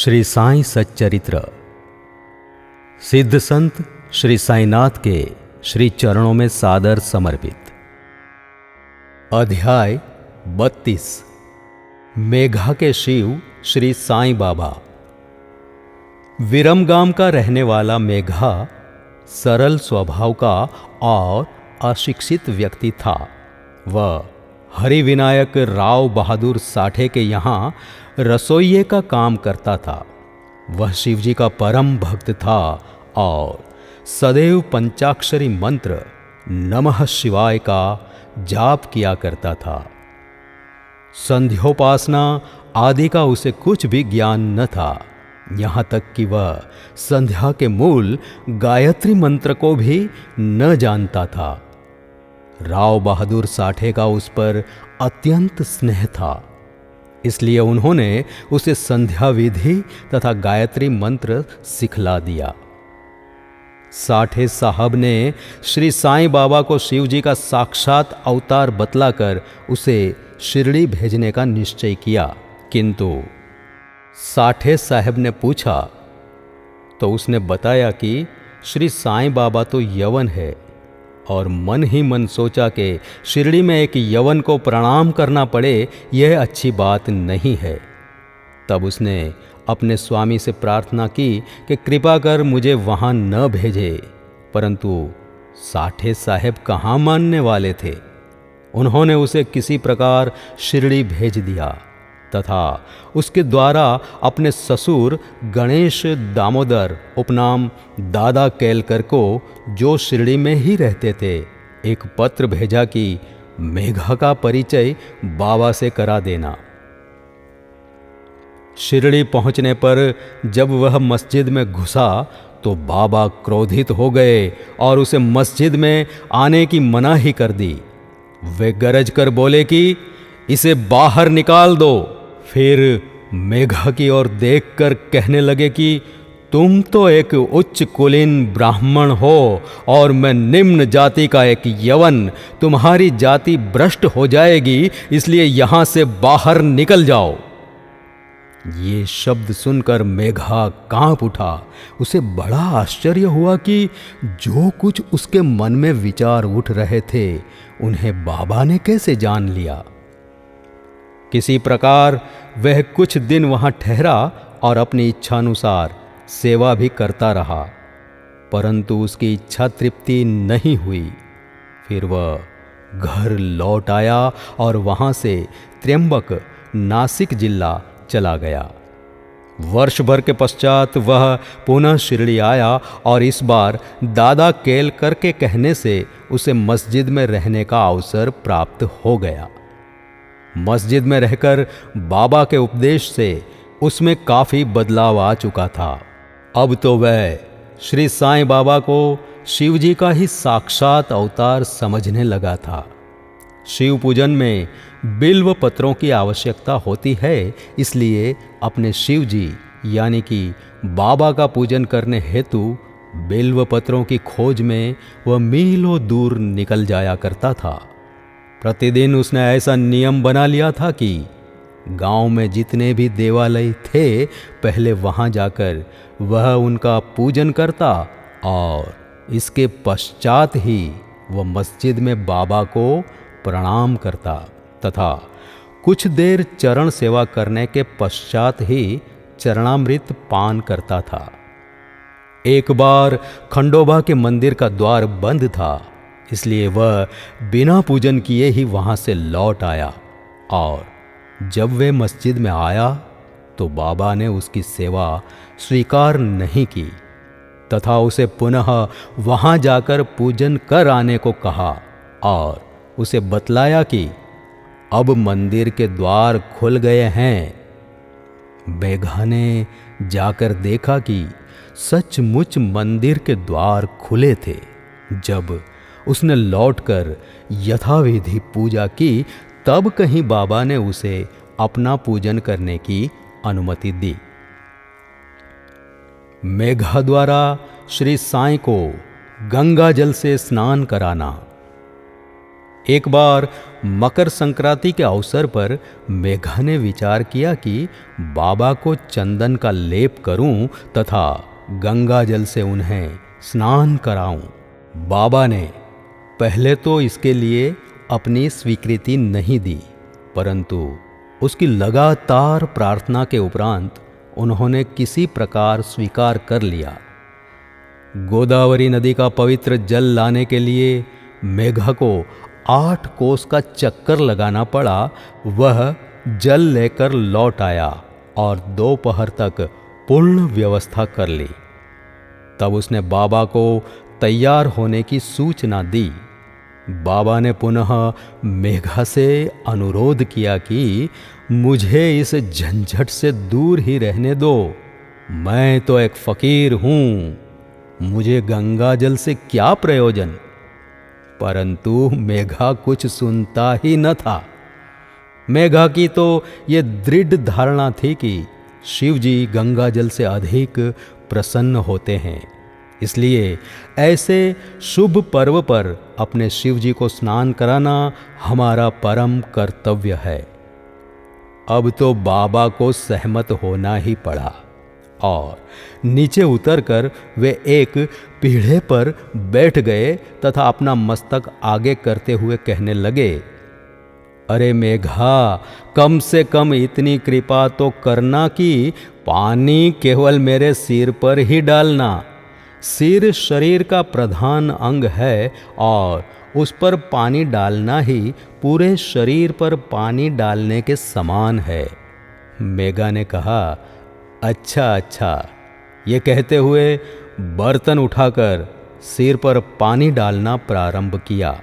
श्री साईं सच्चरित्र सिद्ध संत श्री साईनाथ के श्री चरणों में सादर समर्पित। अध्याय 32। मेघा के शिव श्री साईं बाबा। विरमगाम का रहने वाला मेघा सरल स्वभाव का और अशिक्षित व्यक्ति था। वह हरिविनायक राव बहादुर साठे के यहाँ रसोइये का काम करता था। वह शिवजी का परम भक्त था और सदैव पंचाक्षरी मंत्र नमः शिवाय का जाप किया करता था। संध्योपासना आदि का उसे कुछ भी ज्ञान न था, यहाँ तक कि वह संध्या के मूल गायत्री मंत्र को भी न जानता था। राव बहादुर साठे का उस पर अत्यंत स्नेह था, इसलिए उन्होंने उसे संध्या विधि तथा गायत्री मंत्र सिखला दिया। साठे साहब ने श्री साईं बाबा को शिवजी का साक्षात अवतार बतलाकर उसे शिरडी भेजने का निश्चय किया, किंतु साठे साहब ने पूछा तो उसने बताया कि श्री साईं बाबा तो यवन है, और मन ही मन सोचा कि शिरडी में एक यवन को प्रणाम करना पड़े यह अच्छी बात नहीं है। तब उसने अपने स्वामी से प्रार्थना की कि कृपा कर मुझे वहाँ न भेजे, परंतु साठे साहब कहाँ मानने वाले थे। उन्होंने उसे किसी प्रकार शिरडी भेज दिया तथा उसके द्वारा अपने ससुर गणेश दामोदर उपनाम दादा केलकर को, जो शिरडी में ही रहते थे, एक पत्र भेजा कि मेघा का परिचय बाबा से करा देना। शिरडी पहुंचने पर जब वह मस्जिद में घुसा तो बाबा क्रोधित हो गए और उसे मस्जिद में आने की मनाही कर दी। वे गरज कर बोले कि इसे बाहर निकाल दो। फिर मेघा की ओर देखकर कहने लगे कि तुम तो एक उच्च कुलीन ब्राह्मण हो और मैं निम्न जाति का एक यवन, तुम्हारी जाति भ्रष्ट हो जाएगी, इसलिए यहां से बाहर निकल जाओ। ये शब्द सुनकर मेघा कांप उठा। उसे बड़ा आश्चर्य हुआ कि जो कुछ उसके मन में विचार उठ रहे थे उन्हें बाबा ने कैसे जान लिया। किसी प्रकार वह कुछ दिन वहां ठहरा और अपनी इच्छानुसार सेवा भी करता रहा, परंतु उसकी इच्छा तृप्ति नहीं हुई। फिर वह घर लौट आया और वहां से त्र्यंबक नासिक जिला चला गया। वर्ष भर के पश्चात वह पुनः शिरडी आया और इस बार दादा केलकर के कहने से उसे मस्जिद में रहने का अवसर प्राप्त हो गया। मस्जिद में रहकर बाबा के उपदेश से उसमें काफी बदलाव आ चुका था। अब तो वह श्री साईं बाबा को शिवजी का ही साक्षात अवतार समझने लगा था। शिव पूजन में बिल्व पत्रों की आवश्यकता होती है, इसलिए अपने शिवजी यानी कि बाबा का पूजन करने हेतु बिल्व पत्रों की खोज में वह मीलों दूर निकल जाया करता था। प्रतिदिन उसने ऐसा नियम बना लिया था कि गांव में जितने भी देवालय थे, पहले वहां जाकर वह उनका पूजन करता और इसके पश्चात ही वह मस्जिद में बाबा को प्रणाम करता तथा कुछ देर चरण सेवा करने के पश्चात ही चरणामृत पान करता था। एक बार खंडोबा के मंदिर का द्वार बंद था, इसलिए वह बिना पूजन किए ही वहां से लौट आया, और जब वे मस्जिद में आया तो बाबा ने उसकी सेवा स्वीकार नहीं की तथा उसे पुनः वहां जाकर पूजन कर आने को कहा और उसे बतलाया कि अब मंदिर के द्वार खुल गए हैं। मेघा ने जाकर देखा कि सचमुच मंदिर के द्वार खुले थे। जब उसने लौटकर यथाविधि पूजा की, तब कहीं बाबा ने उसे अपना पूजन करने की अनुमति दी। मेघा द्वारा श्री साईं को गंगा जल से स्नान कराना। एक बार मकर संक्रांति के अवसर पर मेघा ने विचार किया कि बाबा को चंदन का लेप करूं तथा गंगा जल से उन्हें स्नान कराऊं। बाबा ने पहले तो इसके लिए अपनी स्वीकृति नहीं दी, परंतु उसकी लगातार प्रार्थना के उपरांत उन्होंने किसी प्रकार स्वीकार कर लिया। गोदावरी नदी का पवित्र जल लाने के लिए मेघा को 8 कोस का चक्कर लगाना पड़ा। वह जल लेकर लौट आया और दोपहर तक पूर्ण व्यवस्था कर ली। तब उसने बाबा को तैयार होने की सूचना दी। बाबा ने पुनः मेघा से अनुरोध किया कि मुझे इस झंझट से दूर ही रहने दो। मैं तो एक फकीर हूं, मुझे गंगा जल से क्या प्रयोजन। परंतु मेघा कुछ सुनता ही न था। मेघा की तो ये दृढ़ धारणा थी कि शिव जी गंगा जल से अधिक प्रसन्न होते हैं, इसलिए ऐसे शुभ पर्व पर अपने शिव जी को स्नान कराना हमारा परम कर्तव्य है। अब तो बाबा को सहमत होना ही पड़ा और नीचे उतरकर वे एक पीढ़े पर बैठ गए तथा अपना मस्तक आगे करते हुए कहने लगे, अरे मेघा, कम से कम इतनी कृपा तो करना कि पानी केवल मेरे सिर पर ही डालना। सिर शरीर का प्रधान अंग है और उस पर पानी डालना ही पूरे शरीर पर पानी डालने के समान है। मेघा ने कहा, अच्छा अच्छा। ये कहते हुए बर्तन उठाकर सिर पर पानी डालना प्रारंभ किया।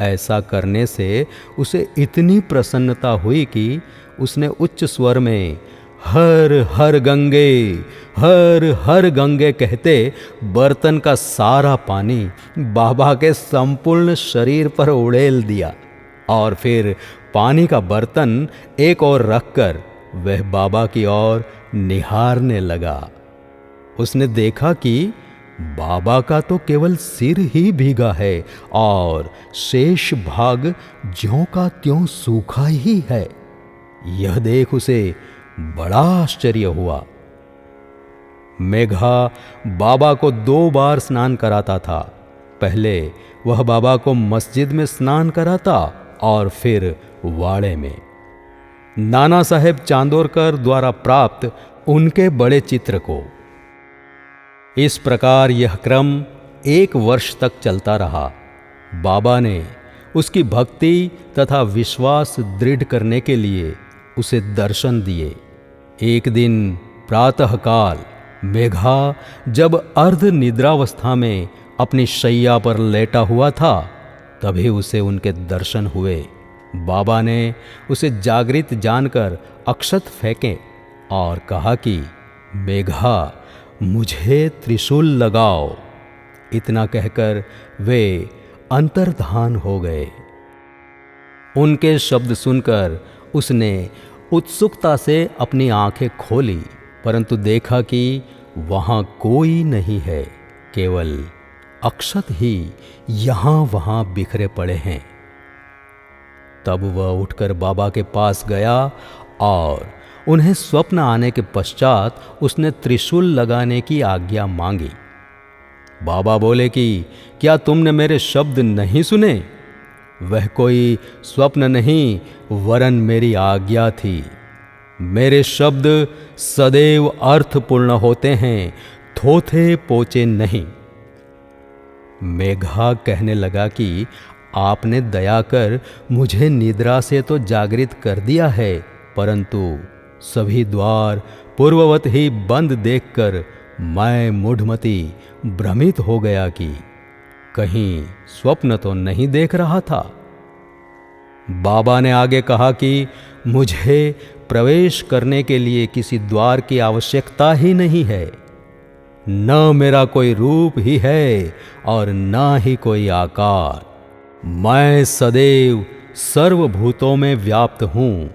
ऐसा करने से उसे इतनी प्रसन्नता हुई कि उसने उच्च स्वर में हर हर गंगे, हर हर गंगे कहते बर्तन का सारा पानी बाबा के संपूर्ण शरीर पर उड़ेल दिया और फिर पानी का बर्तन एक ओर रखकर वह बाबा की ओर निहारने लगा। उसने देखा कि बाबा का तो केवल सिर ही भीगा है और शेष भाग ज्यों का त्यों सूखा ही है। यह देख उसे बड़ा आश्चर्य हुआ। मेघा बाबा को 2 बार स्नान कराता था। पहले वह बाबा को मस्जिद में स्नान कराता और फिर वाड़े में। नाना साहेब चांदोरकर द्वारा प्राप्त उनके बड़े चित्र को। इस प्रकार यह क्रम 1 वर्ष तक चलता रहा। बाबा ने उसकी भक्ति तथा विश्वास दृढ़ करने के लिए उसे दर्शन दिए। एक दिन प्रातःकाल मेघा जब अर्ध निद्रावस्था में अपनी शैया पर लेटा हुआ था, तभी उसे उनके दर्शन हुए। बाबा ने उसे जागृत जानकर अक्षत फेंके और कहा कि मेघा, मुझे त्रिशूल लगाओ। इतना कहकर वे अंतर्धान हो गए। उनके शब्द सुनकर उसने उत्सुकता से अपनी आंखें खोली, परंतु देखा कि वहां कोई नहीं है, केवल अक्षत ही यहां वहां बिखरे पड़े हैं। तब वह उठकर बाबा के पास गया और उन्हें स्वप्न आने के पश्चात उसने त्रिशूल लगाने की आज्ञा मांगी। बाबा बोले कि क्या तुमने मेरे शब्द नहीं सुने? वह कोई स्वप्न नहीं वरन मेरी आज्ञा थी। मेरे शब्द सदैव अर्थपूर्ण होते हैं, थोथे पोचे नहीं। मेघा कहने लगा कि आपने दया कर मुझे निद्रा से तो जागृत कर दिया है, परंतु सभी द्वार पूर्ववत ही बंद देखकर मैं मूढ़मती भ्रमित हो गया कि कहीं स्वप्न तो नहीं देख रहा था। बाबा ने आगे कहा कि मुझे प्रवेश करने के लिए किसी द्वार की आवश्यकता ही नहीं है। न मेरा कोई रूप ही है और न ही कोई आकार। मैं सदैव सर्वभूतों में व्याप्त हूँ।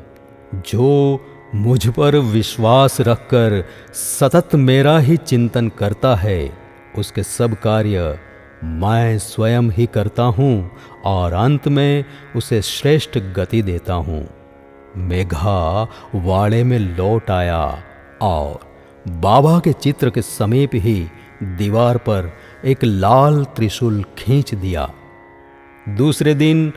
जो मुझ पर विश्वास रखकर सतत मेरा ही चिंतन करता है, उसके सब कार्य मैं स्वयं ही करता हूँ और अंत में उसे श्रेष्ठ गति देता हूँ। मेघा वाड़े में लौट आया और बाबा के चित्र के समीप ही दीवार पर एक लाल त्रिशूल खींच दिया। दूसरे दिन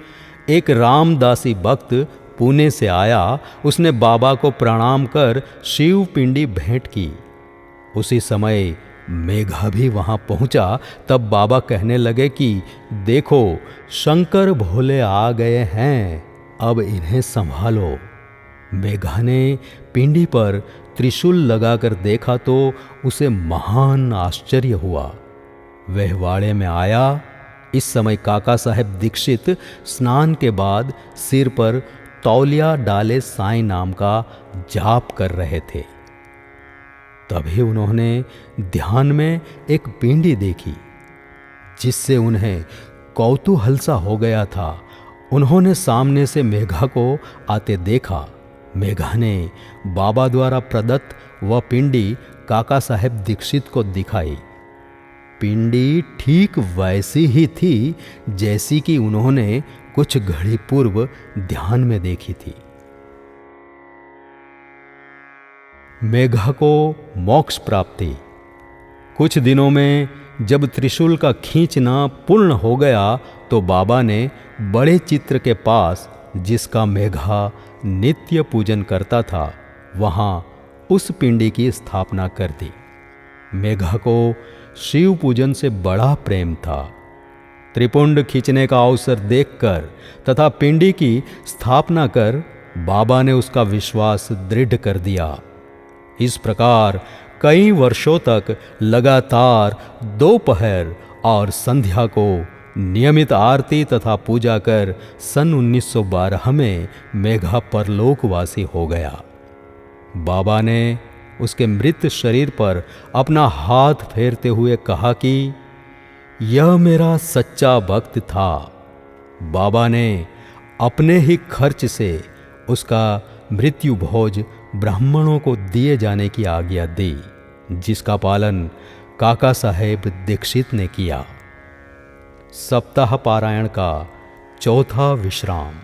एक रामदासी भक्त पुणे से आया। उसने बाबा को प्रणाम कर शिव पिंडी भेंट की। उसी समय मेघा भी वहां पहुंचा। तब बाबा कहने लगे कि देखो, शंकर भोले आ गए हैं, अब इन्हें संभालो। मेघा ने पिंडी पर त्रिशूल लगाकर देखा तो उसे महान आश्चर्य हुआ। वह वाड़े में आया। इस समय काका साहेब दीक्षित स्नान के बाद सिर पर तौलिया डाले साईं नाम का जाप कर रहे थे। तभी उन्होंने ध्यान में एक पिंडी देखी जिससे उन्हें कौतूहल सा हो गया था। उन्होंने सामने से मेघा को आते देखा। मेघा ने बाबा द्वारा प्रदत्त वह पिंडी काका साहेब दीक्षित को दिखाई। पिंडी ठीक वैसी ही थी जैसी कि उन्होंने कुछ घड़ी पूर्व ध्यान में देखी थी। मेघा को मोक्ष प्राप्ति। कुछ दिनों में जब त्रिशूल का खींचना पूर्ण हो गया तो बाबा ने बड़े चित्र के पास, जिसका मेघा नित्य पूजन करता था, वहां उस पिंडी की स्थापना कर दी। मेघा को शिव पूजन से बड़ा प्रेम था। त्रिपुंड खींचने का अवसर देखकर तथा पिंडी की स्थापना कर बाबा ने उसका विश्वास दृढ़ कर दिया। इस प्रकार कई वर्षों तक लगातार दोपहर और संध्या को नियमित आरती तथा पूजा कर सन 1912 में मेघा परलोकवासी हो गया। बाबा ने उसके मृत शरीर पर अपना हाथ फेरते हुए कहा कि यह मेरा सच्चा भक्त था। बाबा ने अपने ही खर्च से उसका मृत्यु भोज ब्राह्मणों को दिए जाने की आज्ञा दी, जिसका पालन काका साहेब दीक्षित ने किया। सप्ताह पारायण का चौथा विश्राम।